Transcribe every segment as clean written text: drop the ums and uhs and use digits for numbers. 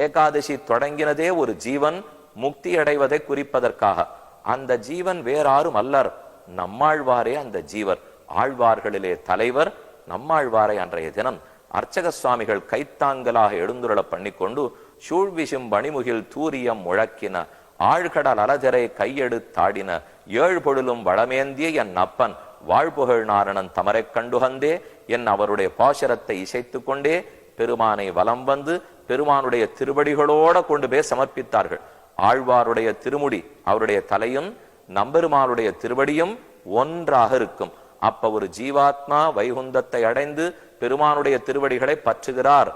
ஏகாதசி தொடங்கினதே ஒரு ஜீவன் முக்தி அடைவதை குறிப்பதற்காக. அந்த ஜீவன் வேறாரும் அல்லர், நம்மாழ்வாரே அந்த ஜீவர். ஆழ்வார்களிலே தலைவர் நம்மாழ்வாரை அன்றைய தினம் அர்ச்சக சுவாமிகள் கைத்தாங்கலாக எழுந்துருள பண்ணிக்கொண்டு சூழ்விசும் பணிமுகில் தூரியம் முழக்கின ஆழ்கடல் அலஜரை கையெடுத்தாடின ஏழு பொழுலும் வளமேந்திய என் அப்பன் வாழ்புகழ் நாரணன் தமரை கண்டுகந்தே என் அவருடைய பாசரத்தை இசைத்து கொண்டே பெருமானை வலம் வந்து பெருமானுடைய திருவடிகளோட கொண்டு போய் சமர்ப்பித்தார்கள். ஆழ்வாருடைய திருமுடி, அவருடைய தலையும் நம்பெருமானுடைய திருவடியும் ஒன்றாக இருக்கும். அப்ப ஒரு ஜீவாத்மா வைகுந்தத்தை அடைந்து பெருமானுடைய திருவடிகளை பற்றுகிறார்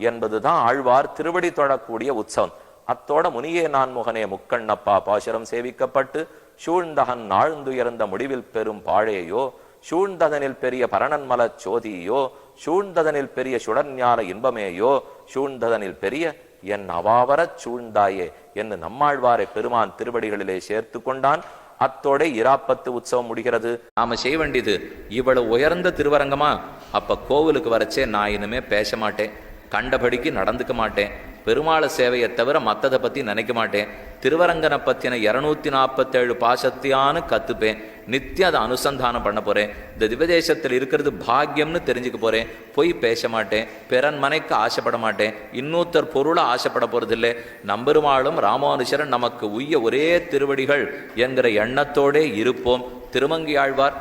என்பதுதான் ஆழ்வார் திருவடி தொழக்கூடிய உற்சவம். அத்தோட முனியே நான் முகனே முக்கண்ணப்பா பாசுரம் சேவிக்கப்பட்டு சூழ்ந்தகன் ஆழ்ந்துயர்ந்த முடிவில் பெரும் பாழையோ சூழ்ந்ததனில் பெரிய பரணன்மல சோதியோ சூழ்ந்ததனில் பெரிய சுடர்ஞான இன்பமேயோ சூழ்ந்ததனில் பெரிய என் அவாவரச் சூழ்ந்தாயே என்று நம்மாழ்வாரை பெருமான் திருவடிகளிலே சேர்த்து கொண்டான். அத்தோட இராப்பத்து உற்சவம் முடிகிறது. நாம செய்ய வேண்டியது இவ்வளவு உயர்ந்த திருவரங்கமா, அப்ப கோவிலுக்கு வரச்சே நான் இனிமே பேச மாட்டேன், கண்டபடிக்கு நடந்துக்க மாட்டேன், பெருமாள சேவையை தவிர மற்றதை பற்றி நினைக்க மாட்டேன், திருவரங்கனை பற்றின 247 பாசத்தியானு கற்றுப்பேன், நித்தியம் அதை அனுசந்தானம் பண்ண போகிறேன், இந்த திவதேசத்தில் இருக்கிறது பாக்கியம்னு தெரிஞ்சுக்க போகிறேன், பொய் பேச மாட்டேன், பிறன் மனைக்கு ஆசைப்பட மாட்டேன், இன்னொருத்தர் பொருளை ஆசைப்பட போகிறதில்லை, நம்பெருமாளும் ராமானுஷரன் நமக்கு உய்ய ஒரே திருவடிகள் என்கிற எண்ணத்தோடே இருப்போம். திருமங்கியாழ்வார்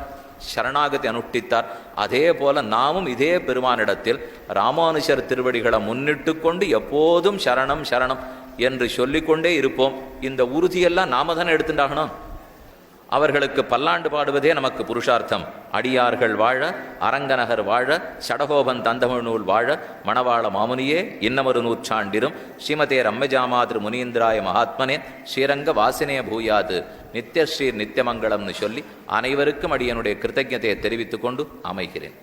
சரணாகத்தை அனுஷ்டித்தார். அதே போல நாமும் இதே பெருமானிடத்தில் ராமானுஷர் திருவடிகளை முன்னிட்டு கொண்டு எப்போதும் சரணம் சரணம் என்று சொல்லிக்கொண்டே இருப்போம். இந்த உறுதியெல்லாம் நாம தானே எடுத்துட்டாகணும். அவர்களுக்கு பல்லாண்டு பாடுவதே நமக்கு புருஷார்த்தம். அடியார்கள் வாழ, அரங்கநகர் வாழ, சடகோபன் தந்தமிழ் நூல் வாழ, மணவாள மாமுனியே இன்னமொரு நூற்றாண்டிரும் ஸ்ரீமதே ரம்மஜாமாதிரு முனீந்திராய மகாத்மனே ஸ்ரீரங்க வாசினே பூயாது நித்யஸ்ரீர் நித்தியமங்கலம்னு சொல்லி அனைவருக்கும் அடியனுடைய கிருத்தஜதையை தெரிவித்துக் கொண்டு அமைகிறேன்.